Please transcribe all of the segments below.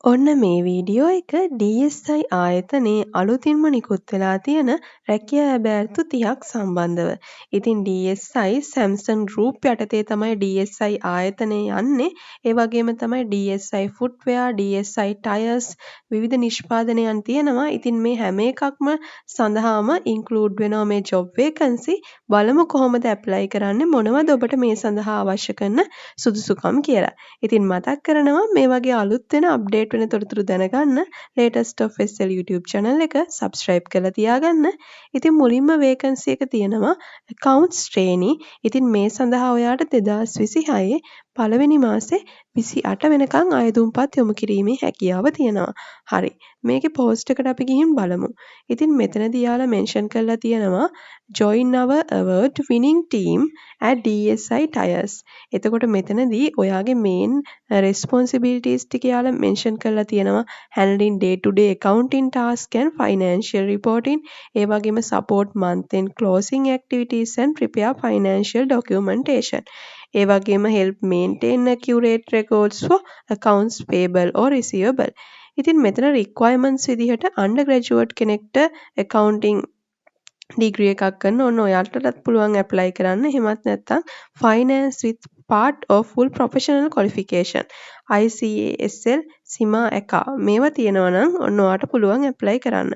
ඔන්න මේ වීඩියෝ එක DSI ආයතනයේ අලුතින්ම නිකුත් වෙලා තියෙන රැකියා ඇබෑර්තු 30ක් සම්බන්ධව. ඉතින් DSI සැම්සන් ගෲප් යටතේ තමයි DSI ආයතනය යන්නේ. ඒ වගේම තමයි DSI ෆුට්වෙයාර්, DSI ටයර්ස් විවිධ නිෂ්පාදනයන් තියෙනවා. ඉතින් මේ හැම එකක්ම සඳහාම ඉන්ක්ලූඩ් වෙනවා මේ ජොබ් වේකන්සි. බලමු කොහොමද ඇප්ලයි කරන්නේ, මොනවද ඔබට මේ සඳහා අවශ්‍ය කරන සුදුසුකම් කියලා. ඉතින් මතක් කරනවා මේ වගේ අලුත් වෙන අප්ඩේට් වෙන තොරතුරු දැනගන්න latest of SL YouTube channel එක subscribe කරලා තියාගන්න. ඉතින් මුලින්ම වේකන්සි එක තියෙනවා accounts trainee. ඉතින් මේ සඳහා ඔයාට 2026 පළවෙනි මාසේ 28 වෙනකන් අයදුම්පත් යොමු කිරීමේ හැකියාව තියෙනවා. හරි. මේකේ පෝස්ට් එකට අපි ගිහින් බලමු. ඉතින් මෙතනදී යාලා මෙන්ෂන් කරලා තියෙනවා join our award winning team at DSI Tires. එතකොට මෙතනදී ඔයාගේ main responsibilities ටික යාලා මෙන්ෂන් කරලා තියෙනවා handling day to day accounting task and financial reporting. ඒ වගේම support month end closing activities and prepare financial documentation. ඒ වගේම help maintain accurate records for accounts payable or receivable. ඉතින් මෙතන requirements විදිහට undergraduate කෙනෙක්ට accounting degree එකක් කරන්න ඕන ඔයාලටත් පුළුවන් ඇප්ලයි කරන්න. එහෙමත් නැත්නම් finance with part of full professional qualification ICASL SIMA ACA මේවා තියෙනවා නම් ඔන්න ඔයාලට පුළුවන් ඇප්ලයි කරන්න.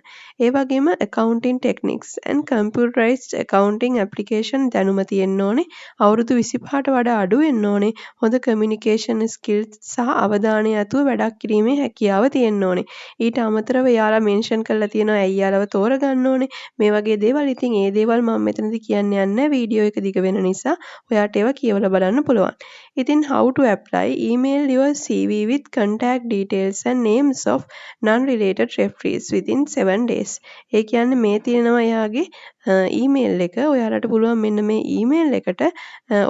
ඒ වගේම accounting techniques and computerized accounting application දැනුම තියෙන්න ඕනේ. අවුරුදු 25ට වඩා අඩු වෙන්න ඕනේ. හොඳ communication skills සහ අවධානය ඇතුව වැඩක් කිරීමේ හැකියාව තියෙන්න ඕනේ. ඊට අමතරව යාලා මෙන්ෂන් කරලා තියෙනවා ඇයි යාලව තෝරගන්න ඕනේ. මේ වගේ දේවල්. ඉතින් ඒ දේවල් මම මෙතනදී කියන්න යන්නේ නැහැ. වීඩියෝ එක දිග වෙන නිසා ඔයාට ඒවා කියවලා බලන්න පුළුවන්. ඉතින් how to apply, email your CV with contact details and names of non-related referees within 7 days. ඒ කියන්නේ මේ තියෙනවා එයාගේ email එක. ඔයාලට පුළුවන් මෙන්න මේ email එකට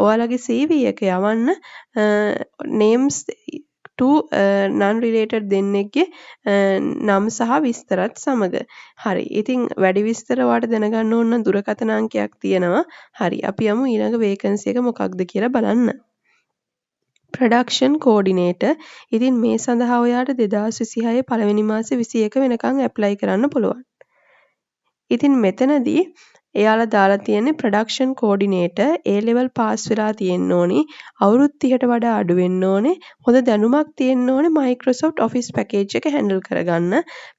ඔයාලගේ CV එක යවන්න names to non-related දෙන්නෙක්ගේ නම් සහ විස්තරත් සමග. හරි. ඉතින් වැඩි විස්තර ඔයාලට දැනගන්න ඕන නම් දුරකථන අංකයක් තියෙනවා. හරි. අපි යමු ඊළඟ වේකන්සි එක මොකක්ද කියලා බලන්න. Production coordinator. ඉතින් මේ සඳහා ඔයාට 2026 පළවෙනි මාසේ 21 වෙනකන් ඇප්ලයි කරන්න පුළුවන්. ඉතින් මෙතනදී එයාලා දාලා තියෙන්නේ production coordinator A level pass වෙලා තියෙන්න ඕනි. අවුරුදු 30ට වඩා අඩු වෙන්න ඕනේ. හොඳ දැනුමක් තියෙන්න ඕනේ Microsoft Office package එක handle කරගන්න.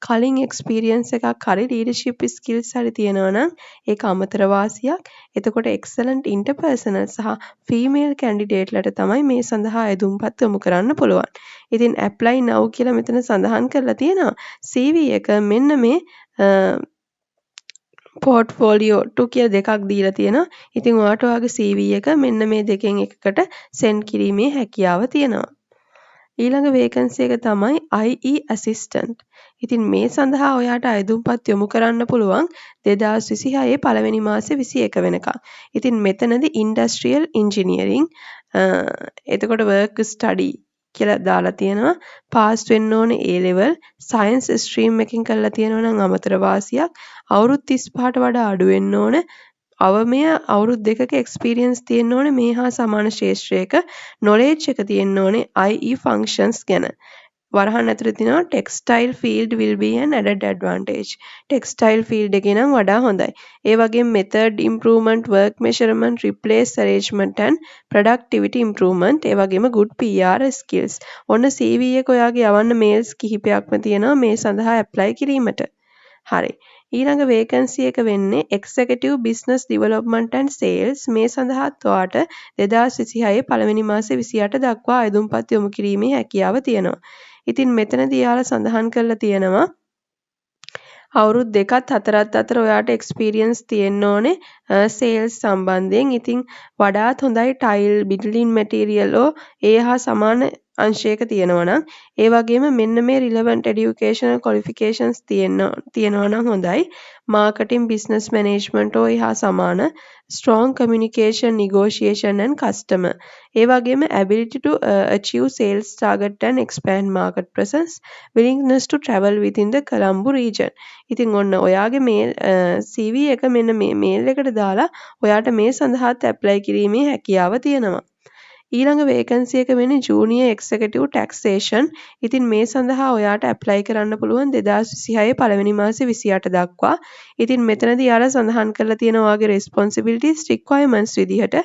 කලින් experience එකක් හරි leadership skills හරි තියෙනවා නම් ඒක අමතර වාසියක්. එතකොට excellent interpersonal සහ female candidate ලට තමයි මේ සඳහා ඇදුම්පත් යොමු කරන්න පුළුවන්. ඉතින් apply now කියලා මෙතන සඳහන් කරලා තියෙනවා. CV එක මෙන්න මේ පෝර්ට්ෆෝලියෝ 2 කියලා දෙකක් දීලා තියෙනවා. ඉතින් ඔයාට ඔයාගේ CV එක මෙන්න මේ දෙකෙන් එකකට send කිරීමේ හැකියාව තියෙනවා. ඊළඟ වේකන්සි එක තමයි IE assistant. ඉතින් මේ සඳහා ඔයාට අයදුම්පත් යොමු කරන්න පුළුවන් 2026 පළවෙනි මාසේ 21 වෙනකන්. ඉතින් මෙතනදී industrial engineering එතකොට work study කියලා දාලා තියෙනවා. පාස් වෙන්න ඕනේ A level science stream එකකින් කරලා තියෙනවා නම් අමතර වාසියක්. අවුරුදු 35ට වඩා අඩු වෙන්න ඕනේ. අවමය අවුරුදු 2ක එක්ස්පීරියන්ස් තියෙන්න ඕනේ. මේ හා සමාන ශාස්ත්‍රයක knowledge එක තියෙන්න ඕනේ IE functions ගැන. වරහන් ඇතුලේ තියෙනවා textile field will be an added advantage. textile field එකේ නම් වඩා හොඳයි. ඒ වගේම method improvement, work measurement, replace arrangement and productivity improvement. ඒ වගේම good PR skills. ඔන්න CV එක ඔයාගේ යවන්න mails කිහිපයක්ම තියෙනවා මේ සඳහා apply කිරීමට. හරි. ඊළඟ වේකන්සි එක වෙන්නේ executive business development and sales. මේ සඳහාත් ඔයාට 2026 පළවෙනි මාසේ 28 දක්වා අයදුම්පත් යොමු කිරීමේ හැකියාව තියෙනවා. ඉතින් මෙතනදී යාලා සඳහන් කරලා තියෙනවා අවුරුදු 2ත් 4ත් අතර ඔයාට එක්ස්පීරියන්ස් තියෙන්න ඕනේ සේල්ස් සම්බන්ධයෙන්. ඉතින් වඩාත් හොඳයි ටයිල් බිල්ඩින් මැටීරියල් ඒ හා සමාන අංශයක තියෙනවා නම් ඒ වගේම මෙන්න මේ රිලෙවන්ට් এডুকেෂනල් ක්වොලිෆිකේෂන්ස් තියෙනවා නම් හොඳයි. මාකටිං බිස්නස් මැනේජ්මන්ට් ඒ හා සමාන strong communication, negotiation and customer. ඒ වගේම ability to achieve sales target and expand market presence, willingness to travel within the Colombo region. ඉතින් ඔන්න ඔයාගේ මේ CV එක මෙන්න මේ මේල් එකට දාලා ඔයාට මේ සඳහාත් ඇප්ලයි කිරීමේ හැකියාව තියෙනවා. ඊළඟ වේකන්සි එක වෙන්නේ ජූනියර් එක්සිකියුටිව් ටැක්සේෂන්. ඉතින් මේ සඳහා ඔයාට ඇප්ලයි කරන්න පුළුවන් 2026 පළවෙනි මාසේ 28 දක්වා. ඉතින් මෙතනදී යාලා සඳහන් කරලා තියෙනවා ඔයාගේ responsibilities requirements විදිහට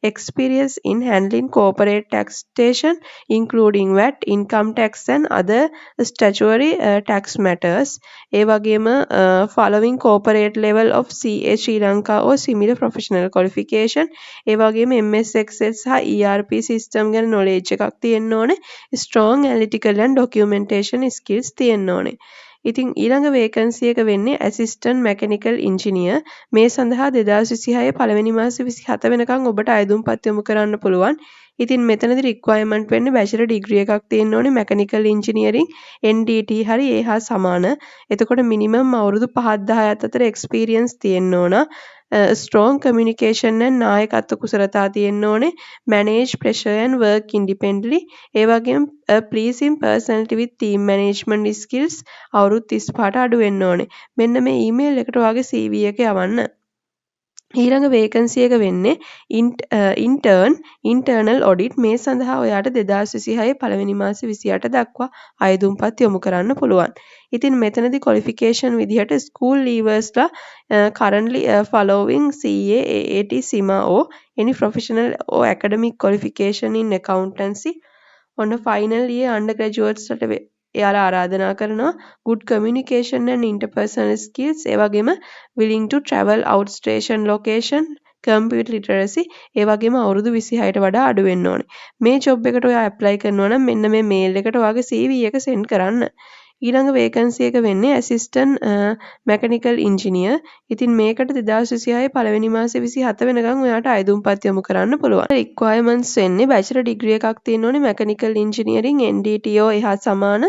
experience in handling corporate taxation including VAT, income tax and other statutory tax matters. ඒ වගේම following corporate level of CA Sri Lanka or similar professional qualification. ඒ වගේම MS Excel සහ ERP system ගැන knowledge එකක් තියෙන්න ඕනේ. strong analytical and documentation skills තියෙන්න ඕනේ. ඉතින් ඊළඟ වේකන්සි එක වෙන්නේ assistant mechanical engineer. මේ සඳහා 2026 පළවෙනි මාසේ 27 වෙනකන් ඔබට අයදුම්පත් යොමු කරන්න පුළුවන්. ඉතින් මෙතනදී requirement වෙන්නේ bachelor degree එකක් තියෙන්න ඕනේ mechanical engineering NDT හරි ඒ හා සමාන. එතකොට minimum අවුරුදු 5-10ත් අතර experience තියෙන්න ඕන. strong communication and නායකත්ව කුසලතා තියෙන්න ඕනේ. manage pressure and work independently. ඒ වගේම pleasing personality with team management skills අවුරුදු 35ට අඩු වෙන්න ඕනේ. මෙන්න මේ ඊමේල් එකට ඔයාගේ CV එක යවන්න. ඊළඟ වේකන්සි එක වෙන්නේ internal audit. මේ සඳහා ඔයාට 2026 පළවෙනි මාසේ 28 දක්වා අයදුම්පත් යොමු කරන්න පුළුවන්. ඉතින් මෙතනදී qualification විදිහට school leaversලා currently following CA, AAT, CIMA or any professional or academic qualification in accountancy on a final year undergraduates එයාලා ආරාධනා කරනවා good communication and interpersonal skills ඒ වගේම willing to travel out station location computer literacy ඒ වගේම අවුරුදු 26ට වඩා අඩු වෙන්න ඕනේ. මේ job එකට ඔයා apply කරනවා නම් මෙන්න මේ mail එකට ඔයාගේ CV එක send කරන්න. ඊළඟ වේකන්සි එක වෙන්නේ assistant mechanical engineer. ඉතින් මේකට 2026 පළවෙනි මාසේ 27 වෙනකන් ඔයාට අයදුම්පත් යොමු කරන්න පුළුවන්. requirements වෙන්නේ bachelor degree එකක් තියෙන්න ඕනේ mechanical engineering NDTO එහා සමාන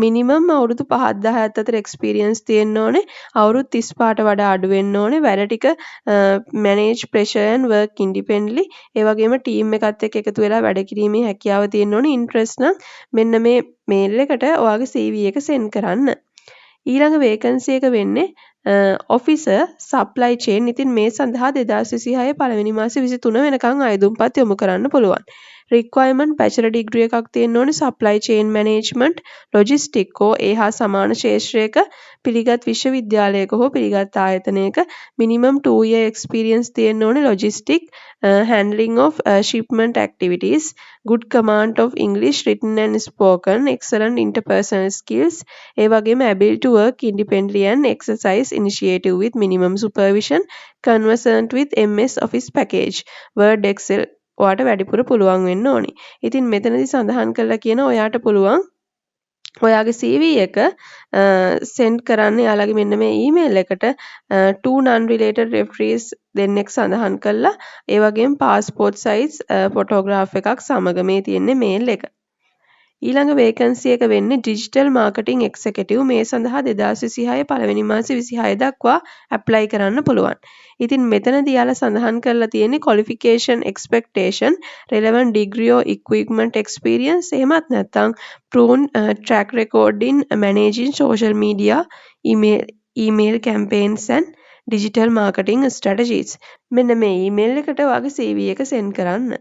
minimum අවුරුදු 5-10ත් අතර experience තියෙන්න ඕනේ. අවුරුදු 35ට වඩා අඩු වෙන්න ඕනේ. වැඩ ටික manage pressure and work independently. ඒ වගේම team එකත් එක්ක එකතු වෙලා වැඩ කිරීමේ හැකියාව තියෙන්න ඕනේ. interest නම් මෙන්න මේ mail එකට ඔයාගේ CV එක send කරන්න. ඊළඟ vacancy එක වෙන්නේ officer supply chain. ඉතින් මේ සඳහා 2026 පළවෙනි මාසේ 23 වෙනකන් අයදුම්පත් යොමු කරන්න පුළුවන්. requirement bachelor degree එකක් තියෙන්න ඕනේ supply chain management logistic හෝ ඒ හා සමාන ශේෂ්ත්‍රයක පිළිගත් විශ්වවිද්‍යාලයක හෝ පිළිගත් ආයතනයක minimum 2 year experience තියෙන්න ඕනේ logistic handling of shipment activities good command of English written and spoken excellent interpersonal skills ඒ වගේම able to work independently and exercise initiative with minimum supervision conversant with MS Office package Word Excel ඔයාට වැඩිපුර පුළුවන් වෙන්න ඕනි. ඉතින් මෙතනදී සඳහන් කරලා කියන ඔයාට පුළුවන් ඔයාගේ CV එක send කරන්න යාළගේ මෙන්න මේ email එකට two non-related referees දෙන්නෙක් සඳහන් කරලා ඒ වගේම passport size photograph එකක් සමග මේ තියෙන්නේ mail එක. ඊළඟ වේකන්සි එක වෙන්නේ digital marketing executive. මේ සඳහා 2026 පළවෙනි මාසේ 26 දක්වා apply කරන්න පුළුවන්. ඉතින් මෙතනදී යාලා සඳහන් කරලා තියෙන්නේ qualification expectation relevant degree or equipment experience එහෙමත් නැත්නම් proven track record in managing social media email campaigns and digital marketing strategies. මෙන්න මේ email එකට ඔයාගේ CV එක send කරන්න.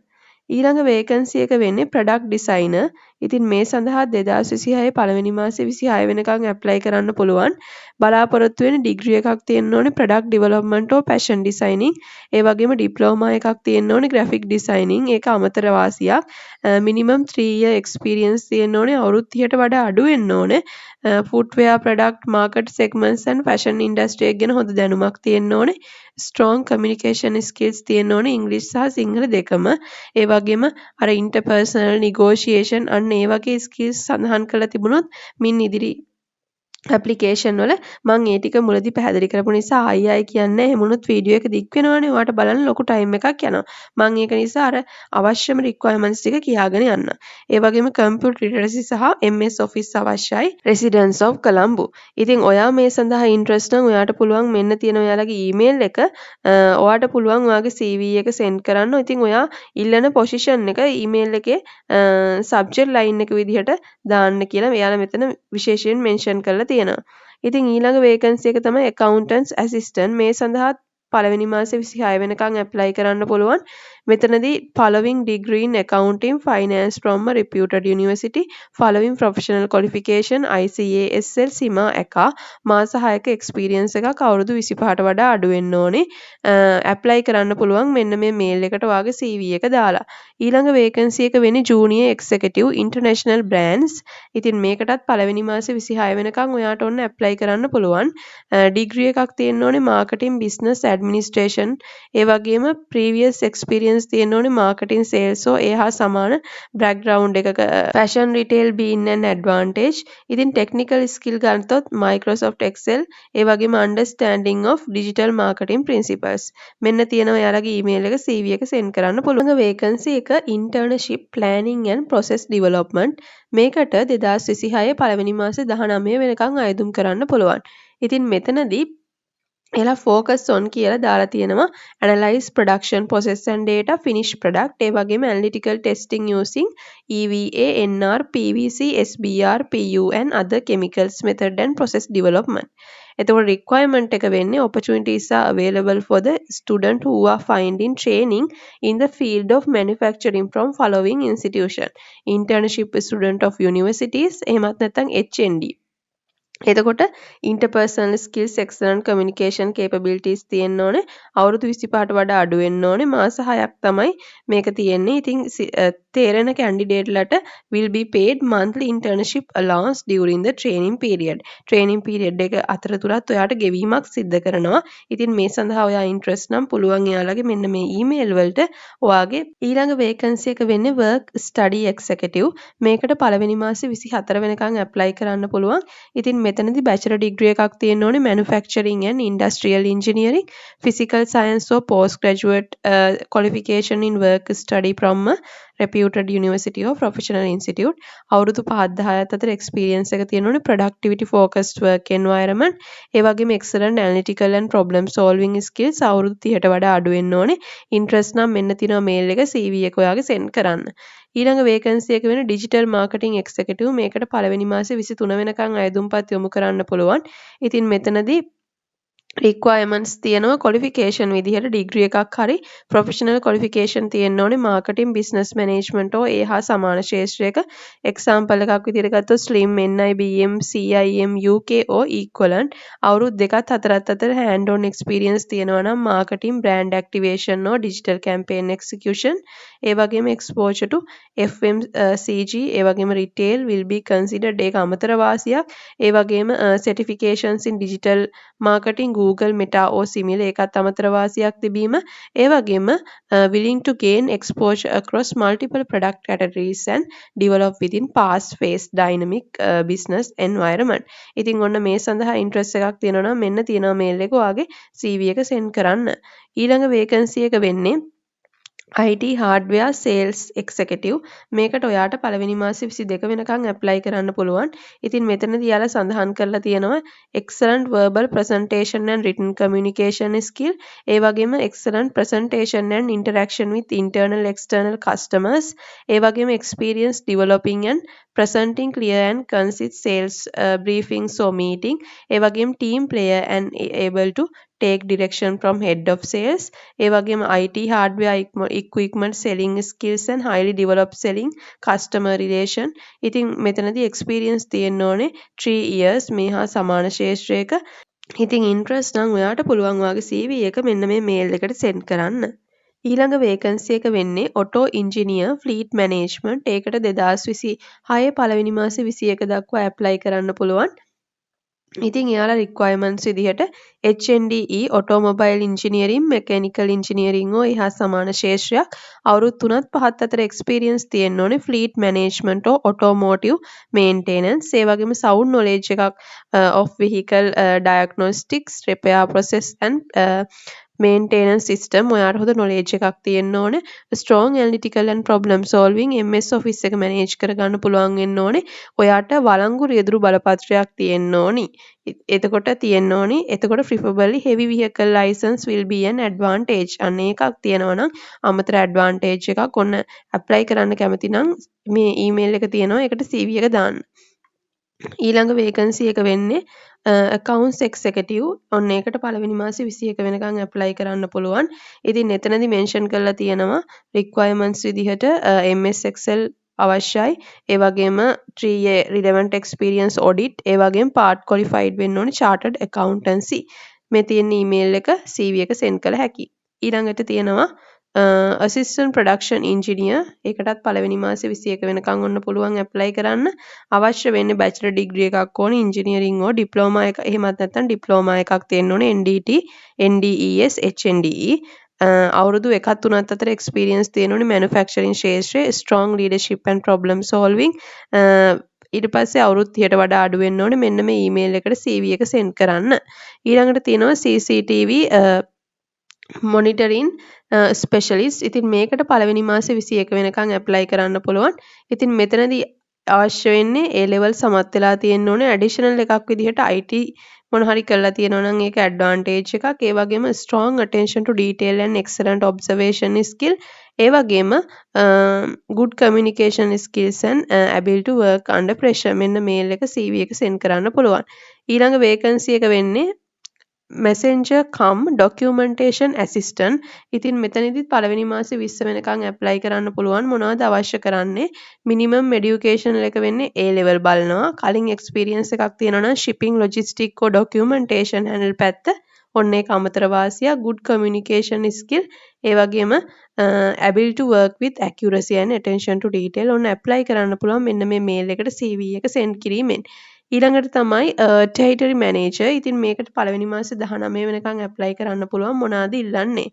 ඊළඟ වේකන්සි එක වෙන්නේ product designer. ඉතින් මේ සඳහා 2026 පළවෙනි මාසේ 26 වෙනකන් apply කරන්න පුළුවන්. බලාපොරොත්තු වෙන ඩිග්‍රී එකක් තියෙන්න ඕනේ product development or fashion designing. ඒ වගේම diploma එකක් තියෙන්න ඕනේ graphic designing. ඒක අමතර වාසියක්. minimum 3 year experience තියෙන්න ඕනේ. අවුරුදු 30ට වඩා අඩු වෙන්න ඕනේ. footwear product market segments and fashion industry එක ගැන හොඳ දැනුමක් තියෙන්න ඕනේ. strong communication skills තියෙන්න ඕනේ English සහ සිංහල දෙකම. ඒ වගේම අර interpersonal negotiation අන්න ඒ වගේ skills සඳහන් කරලා තිබුණොත් මින් ඉදිරි ඇප්ලිකේෂන් වල මම ඒ ටික මුලදී පැහැදිලි කරපු නිසා ආයි කියන්නේ එහෙමුණොත් වීඩියෝ එක දික් වෙනවනේ ඔයාලට බලන්න ලොකු ටයිම් එකක් යනවා මම ඒක නිසා අර අවශ්‍යම රික්වයර්මන්ට්ස් ටික කියාගෙන යන්න ඒ වගේම කම්පියුටර් ලිටරසි සහ MS Office අවශ්‍යයි Residence of Colombo ඉතින් ඔයා මේ සඳහා ඉන්ට්‍රස්ට් නම් ඔයාට පුළුවන් මෙන්න තියෙන ඔයාලගේ ඊමේල් එක ඔයාට පුළුවන් ඔයාගේ CV එක send කරන්න ඉතින් ඔයා ඉල්ලන පොසිෂන් එක ඊමේල් එකේ subject line එක විදිහට දාන්න කියලා එයාලා මෙතන විශේෂයෙන් මෙන්ෂන් කරලා තියෙනවා. ඉතින් ඊළඟ වේකන්සි එක තමයි accountants assistant මේ සඳහා පළවෙනි මාසේ 26 වෙනකන් apply කරන්න පුළුවන්. මෙතනදී following degree in accounting finance from a reputed university following professional qualification ICASL SIMA ACA මාස 6ක experience එකක් අවුරුදු 25ට වඩා අඩු වෙන්න ඕනේ. apply කරන්න පුළුවන් මෙන්න මේ mail එකට ඔයාගේ CV එක දාලා. ඊළඟ vacancy එක වෙන්නේ junior executive international brands. ඉතින් මේකටත් පළවෙනි මාසේ 26 වෙනකන් ඔයාට ඔන්න apply කරන්න පුළුවන්. degree එකක් තියෙන්න ඕනේ marketing business administration. ඒ වගේම previous experience තියෙන්න ඕනේ marketing sales ඒ හා සමාන background එකක fashion retail being an advantage. ඉතින් technical skill ගත්තොත් Microsoft Excel ඒ වගේම understanding of digital marketing principles. මෙන්න තියෙනවා යාළගේ email එක CV එක send කරන්න පුළුවන්. vacancy එක internship planning and process development. මේකට 2026 පළවෙනි මාසේ 19 වෙනකන් අයදුම් කරන්න පුළුවන්. ඉතින් මෙතනදී එලා focus on කියලා දාලා තියෙනවා analyze production process and data finish product ඒ වගේම analytical testing using EVA NR PVC SBR PU and other chemicals method and process development. එතකොට requirement එක වෙන්නේ opportunities are available for the student who are finding training in the field of manufacturing from following institution internship student of universities එහෙමත් නැත්නම් HND. එතකොට interpersonal skills excellent communication capabilities තියෙන්න ඕනේ. අවුරුදු 25ට වඩා අඩු වෙන්න ඕනේ. මාස 6ක් තමයි මේක තියෙන්නේ. ඉතින් තේරෙන candidate ලට will be paid monthly internship allowance during the training period. training period එක අතරතුරත් ඔයාට ගෙවීමක් සිද්ධ කරනවා. ඉතින් මේ සඳහා ඔයා interest නම් පුළුවන් එයාලගේ මෙන්න මේ email වලට ඔයාගේ ඊළඟ vacancy එක වෙන්නේ work study executive. මේකට පළවෙනි මාසේ 24 වෙනකන් apply කරන්න පුළුවන්. ඉතින් මෙතනදී bachelor degree එකක් තියෙන්න ඕනේ manufacturing and industrial engineering physical science or postgraduate qualification in work study from a reputed university or professional institute අවුරුදු 5-10 අතර experience එක තියෙන්න ඕනේ productivity focused work environment ඒ වගේම excellent analytical and problem solving skills අවුරුදු 30ට වඩා අඩු වෙන්න ඕනේ interest නම් මෙන්න තියෙනවා mail එක CV එක ඔයාගේ send කරන්න ඊළඟ vacancy එක වෙන digital marketing executive මේකට පළවෙනි මාසේ 23 වෙනකන් අයදුම්පත් යොමු කරන්න පුළුවන්. ඉතින් මෙතනදී requirements තියෙනවා qualification විදිහට degree එකක් හරි professional qualification තියෙන්න ඕනේ marketing business management ඒ හා සමාන ශේෂ්ත්‍රයක example එකක් විදිහට ගත්තොත් slim NIBM CIM UK equivalent අවුරුදු 2-4 අතර hand on experience තියෙනවා නම් marketing brand activation digital campaign execution ඒ වගේම exposure to FMCG ඒ වගේම retail will be considered ඒක අමතර වාසියක් ඒ වගේම certifications in digital marketing Google Meta similar ඒකත් අමතර වාසියක් තිබීම ඒ වගේම willing to gain exposure across multiple product categories and develop within fast paced dynamic business environment. ඉතින් ඔන්න මේ සඳහා interest එකක් තියෙනවා නම් මෙන්න තියෙනවා mail එක ඔයාගේ CV එක send කරන්න. ඊළඟ vacancy එක වෙන්නේ IT hardware sales executive මේකට ඔයාට පළවෙනි මාසේ 22 වෙනකන් apply කරන්න පුළුවන්. ඉතින් මෙතනදී යාලා සඳහන් කරලා තියෙනවා excellent verbal presentation and written communication skill ඒ වගේම excellent presentation and interaction with internal external customers ඒ වගේම experience developing and presenting clear and concise sales briefings or meeting ඒ වගේම team player and able to take direction from head of sales ඒ වගේම IT hardware equipment selling skills and highly developed selling customer relation ඉතින් මෙතනදී experience තියෙන්න ඕනේ 3 years මේ හා සමාන ශේෂ්ත්‍රයක ඉතින් interest නම් ඔයාට පුළුවන් ඔයාගේ CV එක මෙන්න මේ mail එකට send කරන්න ඊළඟ vacancy එක වෙන්නේ auto engineer fleet management ඒකට 2026 පළවෙනි මාසේ 21 දක්වා apply කරන්න පුළුවන් ඉතින් එයාලා requirements විදිහට HNDE automobile engineering mechanical engineering එහා සමාන ශේෂ්ත්‍රයක් අවුරුදු 3-5 අතර experience තියෙන්න ඕනේ fleet management automotive maintenance ඒ වගේම sound knowledge එකක් of vehicle diagnostics repair process and maintenance system ඔයාට හොඳ knowledge එකක් තියෙන්න ඕනේ strong analytical and problem solving MS office එක manage කරගන්න පුළුවන් වෙන්න ඕනේ ඔයාට වළංගු රියදුරු බලපත්‍රයක් තියෙන්න ඕනි එතකොට තියෙන්න ඕනි එතකොට preferably heavy vehicle license will be an advantage අන්න එකක් තියෙනවා නම් අමතර advantage එකක් ඔන්න apply කරන්න කැමති නම් මේ email එක තියෙනවා ඒකට CV එක දාන්න ඊළඟ වේකන්සි එක වෙන්නේ accounts executive. ඔන්න ඒකට පළවෙනි මාසේ 21 වෙනකන් apply කරන්න පුළුවන්. ඉතින් එතනදි mention කරලා තියෙනවා requirements විදිහට MS Excel අවශ්‍යයි. ඒ වගේම 3 year relevant experience audit, ඒ වගේම part qualified වෙන්න ඕනේ chartered accountancy. මේ තියෙන email එක CV එක send කළ හැකියි. ඊළඟට තියෙනවා assistant production engineer. ඒකටත් පළවෙනි මාසේ 21 වෙනකන් ඔන්න පුළුවන් apply කරන්න. අවශ්‍ය වෙන්නේ bachelor degree එකක් ඕනේ engineering or diploma එක. එහෙමත් නැත්නම් diploma එකක් තියෙන්න ඕනේ NDT, NDES, HNDE. අවුරුදු 1-3 අතර experience තියෙන්න ඕනේ manufacturing ශේෂ්ත්‍රයේ, strong leadership and problem solving. ඊට පස්සේ අවුරුදු 30ට වඩා අඩු වෙන්න ඕනේ. මෙන්න මේ email එකට CV එක send කරන්න. ඊළඟට තියෙනවා CCTV මොනිටරින් ස්පෙෂලිස්ට්. ඉතින් මේකට පළවෙනි මාසේ 21 වෙනකන් ඇප්ලයි කරන්න පුළුවන්. ඉතින් මෙතනදී අවශ්‍ය වෙන්නේ A level සමත් වෙලා තියෙන්න ඕනේ. ඇඩිෂනල් එකක් විදිහට IT මොන හරි කරලා තියෙනවා නම් ඒක ඇඩ්වාන්ටේජ් එකක්. ඒ වගේම strong attention to detail and excellent observation skill. ඒ වගේම good communication skills and ability to work under pressure. මෙන්න මේල් එක CV එක send කරන්න පුළුවන්. ඊළඟ වේකන්සි එක වෙන්නේ messenger cum documentation assistant. ඉතින් මෙතනදිත් පළවෙනි මාසේ 20 වෙනකන් apply කරන්න පුළුවන්. මොනවද අවශ්‍ය කරන්නේ? minimum education එක වෙන්නේ A level බලනවා. කලින් experience එකක් තියෙනවා නම් shipping logistic or documentation handle පැත්ත ඔන්න ඒක අමතර වාසියක්. good communication skill, ඒ වගේම ability to work with accuracy and attention to detail. ඔන්න apply කරන්න පුළුවන් මෙන්න මේ mail එකට CV එක send කිරීමෙන්. ඊළඟට තමයි territory manager. ඉතින් මේකට පළවෙනි මාසේ 19 වෙනකන් apply කරන්න පුළුවන්. මොනවාද ඉල්ලන්නේ?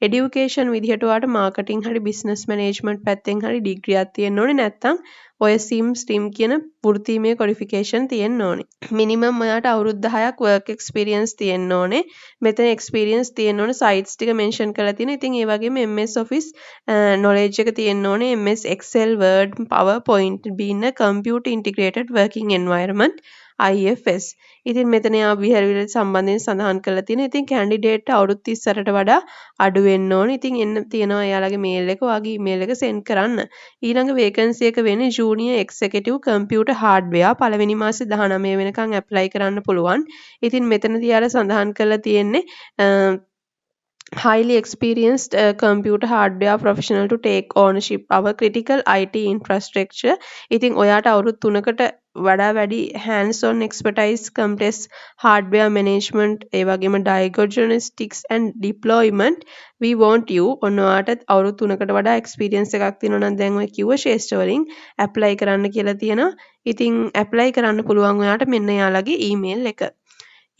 education විදිහට ඔයාලට marketing හරි business management පැත්තෙන් හරි degree එකක් තියෙන්න ඕනේ. නැත්නම් ඔය STEM කියන වෘත්තීමය qualification තියෙන්න ඕනේ. minimum ඔයාලට අවුරුදු 10ක් work experience තියෙන්න ඕනේ. මෙතන experience තියෙන්න ඕනේ sites ටික mention කරලා තියෙනවා. ඉතින් ඒ වගේම MS Office knowledge එක තියෙන්න ඕනේ. MS Excel, Word, PowerPoint being a computer integrated working environment IFS. ඉතින් මෙතන යා විහරවිල සම්බන්ධයෙන් සඳහන් කරලා තියෙනවා. ඉතින් candidate අවුරුදු 38ට වඩා අඩු වෙන්න ඕනේ. ඉතින් එන්න තියෙනවා එයාලගේ mail එක, ඔයාගේ email එක send කරන්න. ඊළඟ vacancy එක වෙන්නේ junior executive computer hardware. පළවෙනි මාසේ 19 වෙනකන් apply කරන්න පුළුවන්. ඉතින් මෙතනදී යාලා සඳහන් කරලා තියෙන්නේ highly experienced computer hardware professional to take ownership our critical IT infrastructure. ඉතින් ඔයාට අවුරුදු 3කට වඩා වැඩි hands on expertise complex hardware management, ඒ වගේම diagnostics and deployment we want you. ඔන්න ඔයාට අවුරුදු 3කට වඩා experience එකක් තියෙනවා නම් දැන් ඔය කිව්ව ශේෂ්ඨ වලින් apply කරන්න කියලා තියෙනවා. ඉතින් apply කරන්න පුළුවන් ඔයාට මෙන්න යාළගේ email එක.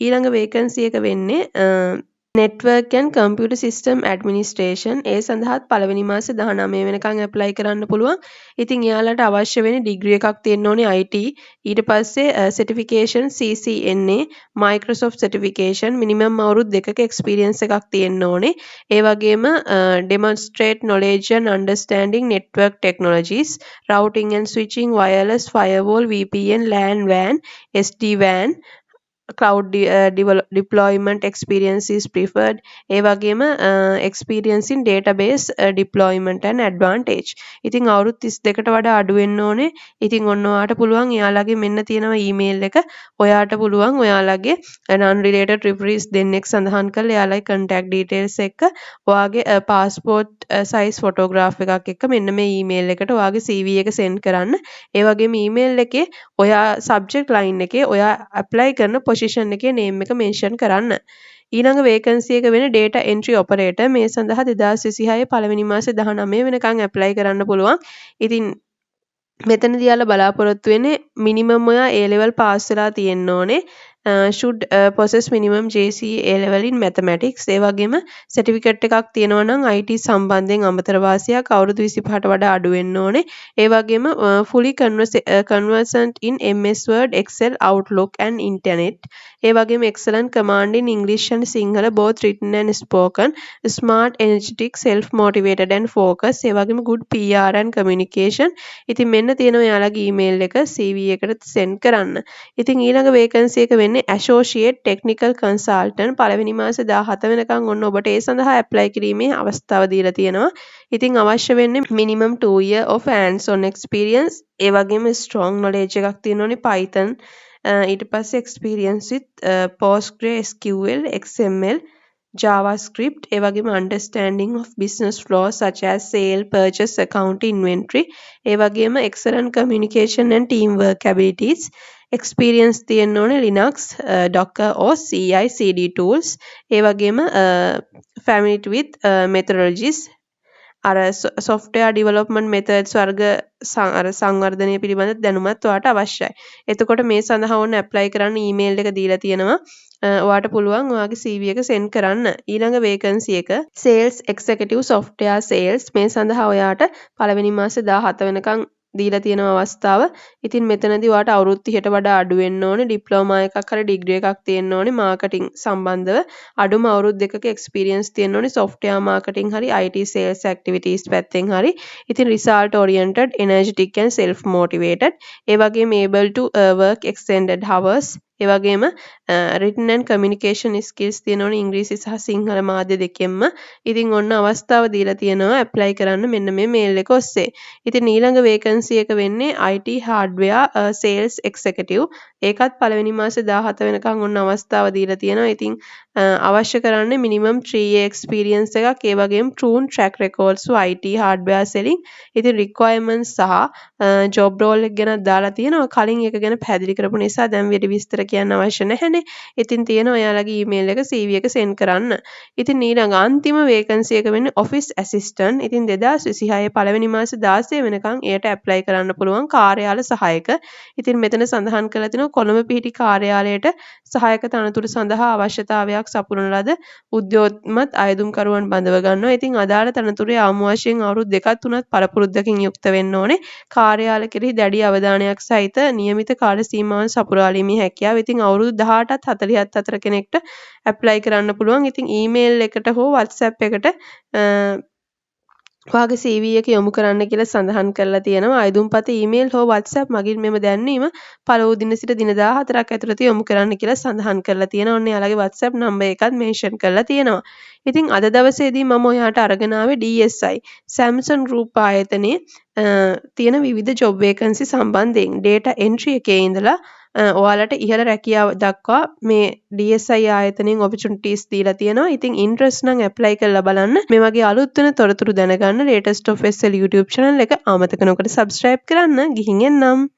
ඊළඟ vacancy එක වෙන්නේ network and computer system administration. ඒ සඳහාත් පළවෙනි මාසේ 19 වෙනකන් apply කරන්න පුළුවන්. ඉතින් එයාලට අවශ්‍ය වෙන්නේ degree එකක් තියෙන්න ඕනේ IT. ඊට පස්සේ certification CCNA, Microsoft certification, minimum අවුරුදු 2ක experience එකක් තියෙන්න ඕනේ. ඒ වගේම demonstrate knowledge and understanding network technologies, routing and switching, wireless, firewall, VPN, LAN, WAN, SD-WAN, cloud deployment experience is preferred. ඒ වගේම experience in database deployment and advantage. ඉතින් අවුරුදු 32කට වඩා අඩු වෙන්න ඕනේ. ඉතින් ඔන්න ඔයාට පුළුවන් එයාලගේ මෙන්න තියෙනවා email එක. ඔයාට පුළුවන් ඔයාලගේ non related referees දෙන්නෙක් සඳහන් කරලා එයාලගේ contact details එක්ක ඔයාගේ passport size photograph එකක් එක්ක මෙන්න මේ email එකට ඔයාගේ CV එක send කරන්න. ඒ වගේම email එකේ ඔයා subject line එකේ ඔයා apply කරන position එකේ name එක mention කරන්න. ඊළඟ vacancy එක වෙන data entry operator. මේ සඳහා 2026 පළවෙනි මාසේ 19 වෙනකන් apply කරන්න පුළුවන්. ඉතින් මෙතනදී යාලා බලාපොරොත්තු වෙන්නේ minimum ඔයා A level pass වෙලා තියෙන්න ඕනේ. should possess minimum JCE A level in mathematics. ඒ වගේම certificate එකක් තියෙනවා නම් IT සම්බන්ධයෙන් අමතර වාසියක් අවුරුදු 25ට වඩා අඩු වෙන්න ඕනේ. ඒ වගේම fully conversant in MS Word, Excel, Outlook and Internet. ඒ වගේම excellent command in English and Sinhala both written and spoken. Smart, energetic, self motivated and focused. ඒ වගේම good PR and communication. ඉතින් මෙන්න තියෙනවා යාළගේ email එක CV එකට send කරන්න. ඉතින් ඊළඟ vacancy එක වෙන්නේ වෙන්නේ associate technical consultant පළවෙනි මාසේ 17 වෙනකන් ඔන්න ඔබට ඒ සඳහා apply කිරීමේ අවස්ථාව දීලා තියෙනවා. ඉතින් අවශ්‍ය වෙන්නේ minimum 2 year of hands on experience. ඒ වගේම strong knowledge එකක් තියෙන්න ඕනේ Python. ඊට පස්සේ experience with PostgreSQL, XML, JavaScript, ඒ වගේම understanding of business flows such as sale, purchase, account, inventory. ඒ වගේම excellent communication and teamwork abilities. experience තියෙන්න ඕනේ Linux, Docker or CI/CD tools. ඒ වගේම familiar with methodologies අර software development methods වර්ග අර සංවර්ධනය පිළිබඳ දැනුමත් ඔයාට අවශ්‍යයි. එතකොට මේ සඳහා ඕන apply කරන්න email එක දීලා තියෙනවා. ඔයාට පුළුවන් ඔයාගේ CV එක send කරන්න. ඊළඟ vacancy එක sales executive software sales මේ සඳහා ඔයාට පළවෙනි මාසේ 17 වෙනකන් දීලා තියෙන අවස්ථාව. ඉතින් මෙතනදී ඔයාට අවුරුදු 30ට වඩා අඩු වෙන්න ඕනේ. ඩිප්ලෝමා එකක් හරි ඩිග්‍රී එකක් තියෙන්න ඕනේ මාකටිං සම්බන්ධව. අඩුම අවුරුදු දෙකක experience තියෙන්න ඕනේ software marketing හරි IT sales activities පැත්තෙන් හරි. ඉතින් result oriented, energetic and self motivated. ඒ වගේම able to work extended hours. ඒ වගේම written and communication skills තියෙන ඕනේ ඉංග්‍රීසි සහ සිංහල මාධ්‍ය දෙකෙන්ම. ඉතින් ඔන්න අවස්ථාව දීලා තියෙනවා apply කරන්න මෙන්න මේ mail එක ඔස්සේ. ඉතින් ඊළඟ vacancy එක වෙන්නේ IT hardware sales executive. ඒකත් පළවෙනි මාසේ 17 වෙනකන් ඔන්න අවස්ථාව දීලා තියෙනවා. ඉතින් අවශ්‍ය කරන්නේ minimum 3 year experience එකක්. ඒ වගේම proven track records IT hardware selling. ඉතින් requirements සහ job role එක ගැන දාලා තියෙනවා. කලින් එක ගැන පැහැදිලි කරපු නිසා දැන් වැඩි විස්තර කියන්න අවශ්‍ය නැහැනේ. ඉතින් තියෙනවා ඔයාලගේ email එක CV එක send කරන්න. ඉතින් ඊළඟ අන්තිම vacancy එක වෙන්නේ office assistant. ඉතින් 2026 පළවෙනි මාසේ 16 වෙනකන් එයට apply කරන්න පුළුවන් කාර්යාල සහායක. ඉතින් මෙතන සඳහන් කරලා තිනවා කොළඹ පිහිටි කාර්යාලයට සහායක තනතුරු සඳහා අවශ්‍යතාවයක් සපුරන ලද උද්යෝගමත් අයදුම්කරුවන් බඳව ගන්නවා. ඉතින් අදාළ තනතුරේ ආමු වශයෙන් අවුරුදු 2ක් 3ක් පරපුරුද්දකින් යුක්ත වෙන්න ඕනේ. කාර්යාල කෙරෙහි දැඩි අවධානයක් සහිත නියමිත කාල සීමාවන් සපුරාලීමේ හැකියාව. ඉතින් අවුරුදු 18ත් 40ත් අතර කෙනෙක්ට apply කරන්න පුළුවන්. ඉතින් email එකට හෝ WhatsApp එකට ඔයාගේ CV එක යොමු කරන්න කියලා සඳහන් කරලා තියෙනවා. අයදුම්පත email හෝ WhatsApp මගින් මෙම දැන්වීම පළමු දින සිට දින 14ක් ඇතුළත යොමු කරන්න කියලා සඳහන් කරලා තියෙනවා. ඔන්න යාළගේ WhatsApp number එකත් mention කරලා තියෙනවා. ඉතින් අද දවසේදී මම ඔයාට අරගෙන ආවේ DSI Samsung Group ආයතනයේ තියෙන විවිධ job vacancy සම්බන්ධයෙන් data entry එකේ ඉඳලා ඔයාලට ඉහළ රැකියාව දක්වා මේ DSI ආයතනයෙන් opportunities දීලා තියෙනවා. ඉතින් interest නම් apply කරලා බලන්න. මේ වගේ අලුත් වෙන තොරතුරු දැනගන්න latest of SL YouTube channel එක අමතක නොකර subscribe කරන්න. ගිහින් එන්නම්.